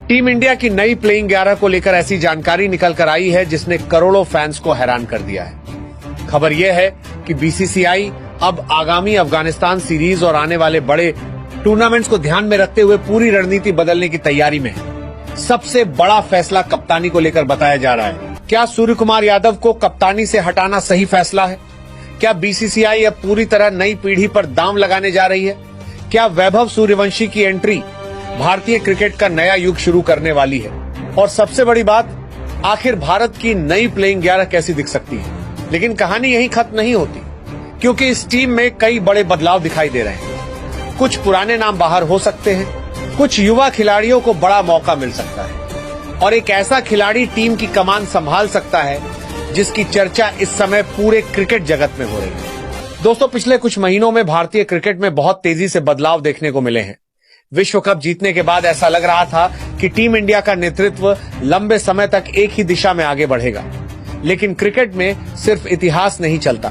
Team India की नई playing 11 को लेकर ऐसी जानकारी निकल कर आई है जिसने करोड़ों फैंस को हैरान कर दिया है। खबर यह है कि बीसीसीआई अब आगामी अफगानिस्तान सीरीज और आने वाले बड़े टूर्नामेंट्स को ध्यान में रखते हुए पूरी रणनीति बदलने की तैयारी में है। सबसे बड़ा फैसला कप्तानी को लेकर बताया जा रहा है। क्या सूर्य कुमार यादव को कप्तानी से हटाना सही फैसला है? क्या बीसीसीआई अब पूरी तरह नई पीढ़ी पर दांव लगाने जा रही है? क्या वैभव सूर्यवंशी की एंट्री भारतीय क्रिकेट का नया युग शुरू करने वाली है? और सबसे बड़ी बात, आखिर भारत की नई प्लेइंग 11 कैसी दिख सकती है? लेकिन कहानी यहीं खत्म नहीं होती, क्योंकि इस टीम में कई बड़े बदलाव दिखाई दे रहे हैं। कुछ पुराने नाम बाहर हो सकते हैं, कुछ युवा खिलाड़ियों को बड़ा मौका मिल सकता है और एक ऐसा खिलाड़ी टीम की कमान संभाल सकता है जिसकी चर्चा इस समय पूरे क्रिकेट जगत में हो रही है। दोस्तों, पिछले कुछ महीनों में भारतीय क्रिकेट में बहुत तेजी से बदलाव देखने को मिले हैं। विश्व कप जीतने के बाद ऐसा लग रहा था कि टीम इंडिया का नेतृत्व लंबे समय तक एक ही दिशा में आगे बढ़ेगा, लेकिन क्रिकेट में सिर्फ इतिहास नहीं चलता,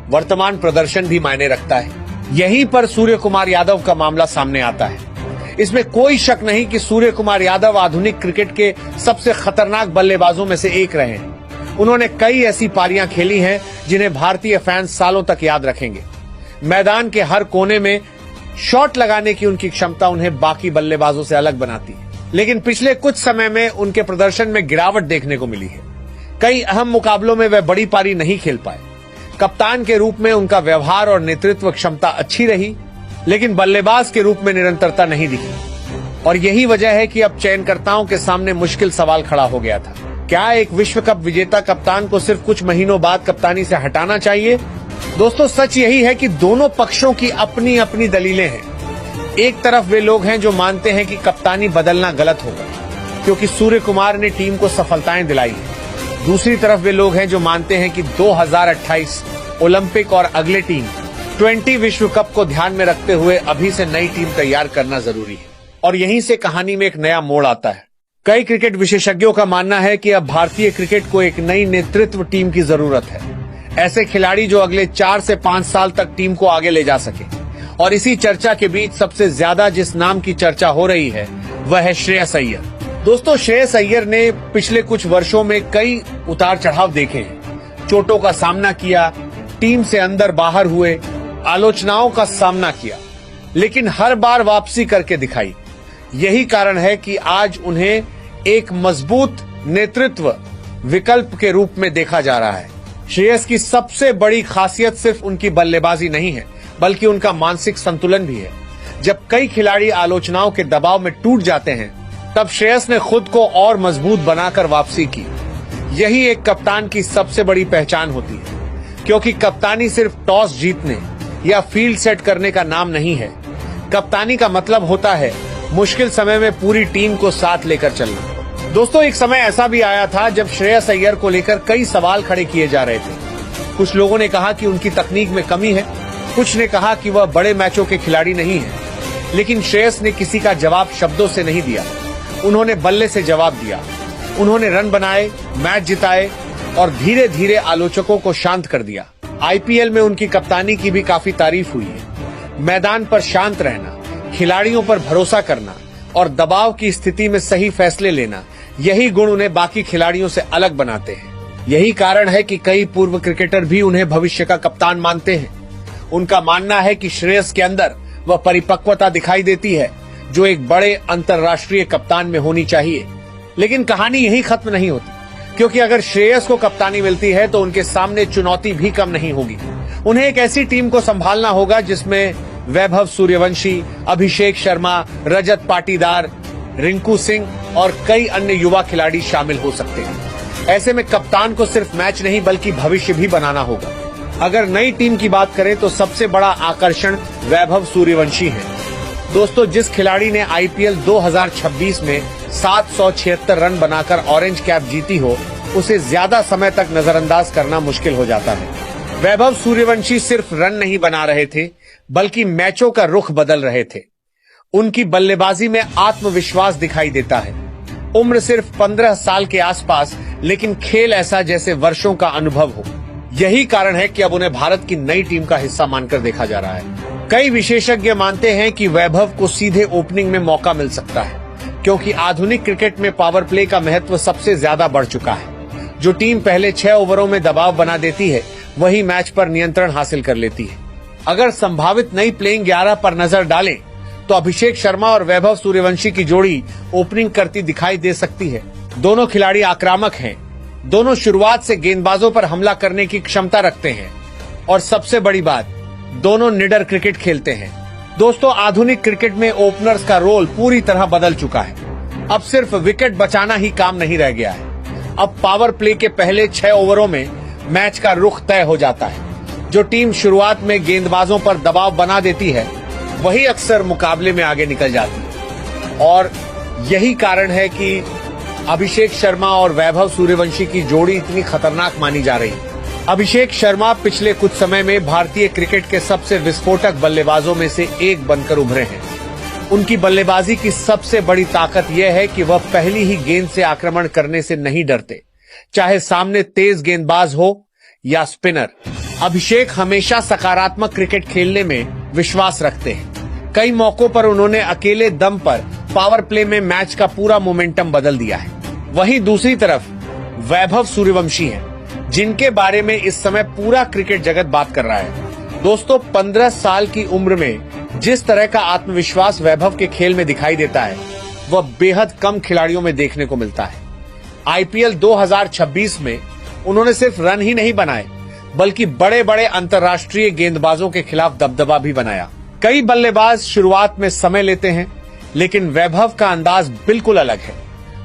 वर्तमान प्रदर्शन भी मायने रखता है। यहीं पर सूर्य कुमार यादव का मामला सामने आता है। इसमें कोई शक नहीं कि सूर्य कुमार यादव आधुनिक क्रिकेट के सबसे खतरनाक बल्लेबाजों में से एक रहे हैं। उन्होंने कई ऐसी पारियां खेली हैं जिन्हें भारतीय फैंस सालों तक याद रखेंगे। मैदान के हर कोने में शॉट लगाने की उनकी क्षमता उन्हें बाकी बल्लेबाजों से अलग बनाती है, लेकिन पिछले कुछ समय में उनके प्रदर्शन में गिरावट देखने को मिली है। कई अहम मुकाबलों में वे बड़ी पारी नहीं खेल पाए। कप्तान के रूप में उनका व्यवहार और नेतृत्व क्षमता अच्छी रही, लेकिन बल्लेबाज के रूप में निरंतरता नहीं दिखी। और यही वजह है कि अब चयनकर्ताओं के सामने मुश्किल सवाल खड़ा हो गया था। क्या एक विश्व कप विजेता कप्तान को सिर्फ कुछ महीनों बाद कप्तानी से हटाना चाहिए? दोस्तों, सच यही है कि दोनों पक्षों की अपनी अपनी दलीलें हैं। एक तरफ वे लोग हैं जो मानते हैं कि कप्तानी बदलना गलत होगा, क्योंकि सूर्य कुमार ने टीम को सफलताएं दिलाई है। दूसरी तरफ वे लोग हैं जो मानते हैं कि 2028 ओलंपिक और अगले T20 विश्व कप को ध्यान में रखते हुए अभी से नई टीम तैयार करना जरूरी है। और यहीं से कहानी में एक नया मोड़ आता है। कई क्रिकेट विशेषज्ञों का मानना है कि अब भारतीय क्रिकेट को एक नई नेतृत्व टीम की जरूरत है। ऐसे खिलाड़ी जो अगले 4 से 5 साल तक टीम को आगे ले जा सके। और इसी चर्चा के बीच सबसे ज्यादा जिस नाम की चर्चा हो रही है वह है श्रेयस अय्यर। दोस्तों, श्रेयस अय्यर ने पिछले कुछ वर्षों में कई उतार चढ़ाव देखे हैं। चोटों का सामना किया, टीम से अंदर बाहर हुए, आलोचनाओं का सामना किया, लेकिन हर बार वापसी करके दिखाई। यही कारण है कि आज उन्हें एक मजबूत नेतृत्व विकल्प के रूप में देखा जा रहा है। श्रेयस की सबसे बड़ी खासियत सिर्फ उनकी बल्लेबाजी नहीं है, बल्कि उनका मानसिक संतुलन भी है। जब कई खिलाड़ी आलोचनाओं के दबाव में टूट जाते हैं, तब श्रेयस ने खुद को और मजबूत बनाकर वापसी की। यही एक कप्तान की सबसे बड़ी पहचान होती है, क्योंकि कप्तानी सिर्फ टॉस जीतने या फील्ड सेट करने का नाम नहीं है। कप्तानी का मतलब होता है मुश्किल समय में पूरी टीम को साथ लेकर चलना। दोस्तों, एक समय ऐसा भी आया था जब श्रेयस अय्यर को लेकर कई सवाल खड़े किए जा रहे थे। कुछ लोगों ने कहा कि उनकी तकनीक में कमी है, कुछ ने कहा कि वह बड़े मैचों के खिलाड़ी नहीं है। लेकिन श्रेयस ने किसी का जवाब शब्दों से नहीं दिया, उन्होंने बल्ले से जवाब दिया। उन्होंने रन बनाए, मैच जिताए और धीरे धीरे आलोचकों को शांत कर दिया। आईपीएल में उनकी कप्तानी की भी काफी तारीफ हुई है। मैदान पर शांत रहना, खिलाड़ियों पर भरोसा करना और दबाव की स्थिति में सही फैसले लेना, यही गुण उन्हें बाकी खिलाड़ियों से अलग बनाते हैं। यही कारण है कि कई पूर्व क्रिकेटर भी उन्हें भविष्य का कप्तान मानते हैं। उनका मानना है कि श्रेयस के अंदर वह परिपक्वता दिखाई देती है जो एक बड़े अंतर्राष्ट्रीय कप्तान में होनी चाहिए। लेकिन कहानी यही खत्म नहीं होती, क्योंकि अगर श्रेयस को कप्तानी मिलती है तो उनके सामने चुनौती भी कम नहीं होगी। उन्हें एक ऐसी टीम को संभालना होगा जिसमें वैभव सूर्यवंशी, अभिषेक शर्मा, रजत पाटीदार, रिंकू सिंह और कई अन्य युवा खिलाड़ी शामिल हो सकते हैं। ऐसे में कप्तान को सिर्फ मैच नहीं बल्कि भविष्य भी बनाना होगा। अगर नई टीम की बात करें तो सबसे बड़ा आकर्षण वैभव सूर्यवंशी है। दोस्तों, जिस खिलाड़ी ने आईपीएल 2026 में 776 रन बनाकर ऑरेंज कैप जीती हो, उसे ज्यादा समय तक नजरअंदाज करना मुश्किल हो जाता है। वैभव सूर्यवंशी सिर्फ रन नहीं बना रहे थे, बल्कि मैचों का रुख बदल रहे थे। उनकी बल्लेबाजी में आत्मविश्वास दिखाई देता है। उम्र सिर्फ 15 साल के आसपास, लेकिन खेल ऐसा जैसे वर्षों का अनुभव हो। यही कारण है कि अब उन्हें भारत की नई टीम का हिस्सा मानकर देखा जा रहा है। कई विशेषज्ञ मानते हैं कि वैभव को सीधे ओपनिंग में मौका मिल सकता है, क्योंकि आधुनिक क्रिकेट में पावर प्ले का महत्व सबसे ज्यादा बढ़ चुका है। जो टीम पहले 6 ओवरों में दबाव बना देती है वही मैच पर नियंत्रण हासिल कर लेती है। अगर संभावित नई प्लेइंग 11 पर नजर डालें तो अभिषेक शर्मा और वैभव सूर्यवंशी की जोड़ी ओपनिंग करती दिखाई दे सकती है। दोनों खिलाड़ी आक्रामक हैं, दोनों शुरुआत से गेंदबाजों पर हमला करने की क्षमता रखते हैं और सबसे बड़ी बात, दोनों निडर क्रिकेट खेलते हैं। दोस्तों, आधुनिक क्रिकेट में ओपनर्स का रोल पूरी तरह बदल चुका है। अब सिर्फ विकेट बचाना ही काम नहीं रह गया है। अब पावर प्ले के पहले 6 ओवरों में मैच का रुख तय हो जाता है। जो टीम शुरुआत में गेंदबाजों पर दबाव बना देती है वही अक्सर मुकाबले में आगे निकल जाती है और यही कारण है कि अभिषेक शर्मा और वैभव सूर्यवंशी की जोड़ी इतनी खतरनाक मानी जा रही है। अभिषेक शर्मा पिछले कुछ समय में भारतीय क्रिकेट के सबसे विस्फोटक बल्लेबाजों में से एक बनकर उभरे हैं। उनकी बल्लेबाजी की सबसे बड़ी ताकत यह है कि वह पहली ही गेंद से आक्रमण करने से नहीं डरते, चाहे सामने तेज गेंदबाज हो या स्पिनर। अभिषेक हमेशा सकारात्मक क्रिकेट खेलने में विश्वास रखते हैं। कई मौकों पर उन्होंने अकेले दम पर पावर प्ले में मैच का पूरा मोमेंटम बदल दिया है। वहीं दूसरी तरफ वैभव सूर्यवंशी हैं, जिनके बारे में इस समय पूरा क्रिकेट जगत बात कर रहा है। दोस्तों, 15 साल की उम्र में जिस तरह का आत्मविश्वास वैभव के खेल में दिखाई देता है वह बेहद कम खिलाड़ियों में देखने को मिलता है। आईपीएल 2026 में उन्होंने सिर्फ रन ही नहीं बनाए बल्कि बड़े बड़े अंतर्राष्ट्रीय गेंदबाजों के खिलाफ दबदबा भी बनाया। कई बल्लेबाज शुरुआत में समय लेते हैं, लेकिन वैभव का अंदाज बिल्कुल अलग है।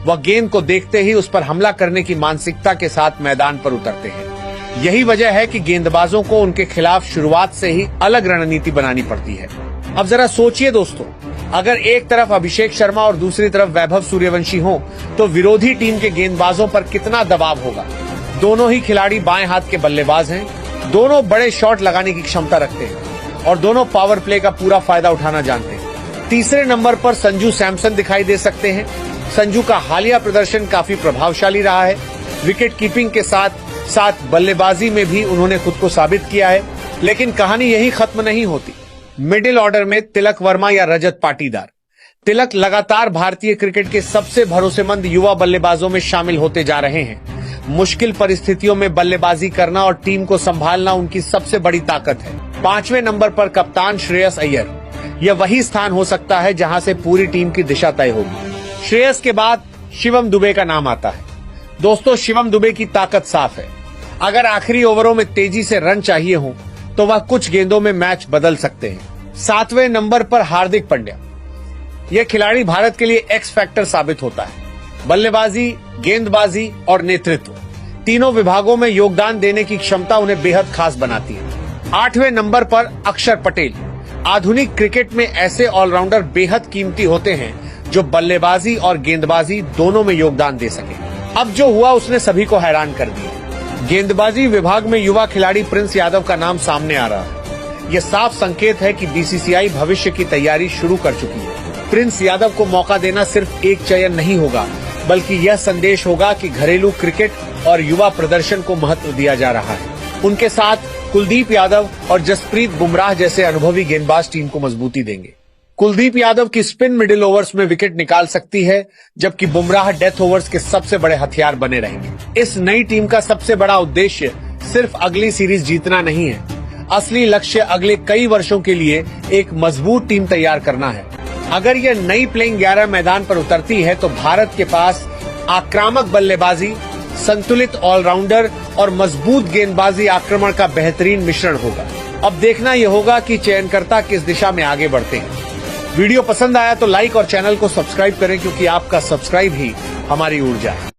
वह गेंद को देखते ही उस पर हमला करने की मानसिकता के साथ मैदान पर उतरते हैं। यही वजह है कि गेंदबाजों को उनके खिलाफ शुरुआत से ही अलग रणनीति बनानी पड़ती है। अब जरा सोचिए दोस्तों, अगर एक तरफ अभिषेक शर्मा और दूसरी तरफ वैभव सूर्यवंशी हो तो विरोधी टीम के गेंदबाजों पर कितना दबाव होगा। दोनों ही खिलाड़ी बाएं हाथ के बल्लेबाज हैं, दोनों बड़े शॉट लगाने की क्षमता रखते हैं और दोनों पावर प्ले का पूरा फायदा उठाना जानते हैं। तीसरे नंबर पर संजू सैमसन दिखाई दे सकते हैं। संजू का हालिया प्रदर्शन काफी प्रभावशाली रहा है। विकेट कीपिंग के साथ साथ बल्लेबाजी में भी उन्होंने खुद को साबित किया है। लेकिन कहानी यही खत्म नहीं होती। मिडिल ऑर्डर में तिलक वर्मा या रजत पाटीदार। तिलक लगातार भारतीय क्रिकेट के सबसे भरोसेमंद युवा बल्लेबाजों में शामिल होते जा रहे हैं। मुश्किल परिस्थितियों में बल्लेबाजी करना और टीम को संभालना उनकी सबसे बड़ी ताकत है। 5वें नंबर पर कप्तान श्रेयस अय्यर। यह वही स्थान हो सकता है जहां से पूरी टीम की दिशा तय होगी। श्रेयस के बाद शिवम दुबे का नाम आता है। दोस्तों, शिवम दुबे की ताकत साफ है। अगर आखिरी ओवरों में तेजी से रन चाहिए हो तो वह कुछ गेंदों में मैच बदल सकते हैं। 7वें नंबर पर हार्दिक पांड्या। यह खिलाड़ी भारत के लिए एक्स फैक्टर साबित होता है। बल्लेबाजी, गेंदबाजी और नेतृत्व तीनों विभागों में योगदान देने की क्षमता उन्हें बेहद खास बनाती है। 8वें नंबर पर अक्षर पटेल। आधुनिक क्रिकेट में ऐसे ऑलराउंडर बेहद कीमती होते हैं जो बल्लेबाजी और गेंदबाजी दोनों में योगदान दे सके। अब जो हुआ उसने सभी को हैरान कर दिया। गेंदबाजी विभाग में युवा खिलाड़ी प्रिंस यादव का नाम सामने आ रहा है। यह साफ संकेत है कि बीसीसीआई भविष्य की तैयारी शुरू कर चुकी है। प्रिंस यादव को मौका देना सिर्फ एक चयन नहीं होगा, बल्कि यह संदेश होगा कि घरेलू क्रिकेट और युवा प्रदर्शन को महत्व दिया जा रहा है। उनके साथ कुलदीप यादव और जसप्रीत बुमराह जैसे अनुभवी गेंदबाज टीम को मजबूती देंगे। कुलदीप यादव की स्पिन मिडिल ओवर्स में विकेट निकाल सकती है, जबकि बुमराह डेथ ओवर्स के सबसे बड़े हथियार बने रहेंगे। इस नई टीम का सबसे बड़ा उद्देश्य सिर्फ अगली सीरीज जीतना नहीं है। असली लक्ष्य अगले कई वर्षों के लिए एक मजबूत टीम तैयार करना है। अगर यह नई प्लेइंग 11 मैदान पर उतरती है तो भारत के पास आक्रामक बल्लेबाजी, संतुलित ऑलराउंडर और मजबूत गेंदबाजी आक्रमण का बेहतरीन मिश्रण होगा। अब देखना यह होगा कि चयनकर्ता किस दिशा में आगे बढ़ते हैं। वीडियो पसंद आया तो लाइक और चैनल को सब्सक्राइब करें, क्योंकि आपका सब्सक्राइब ही हमारी ऊर्जा है।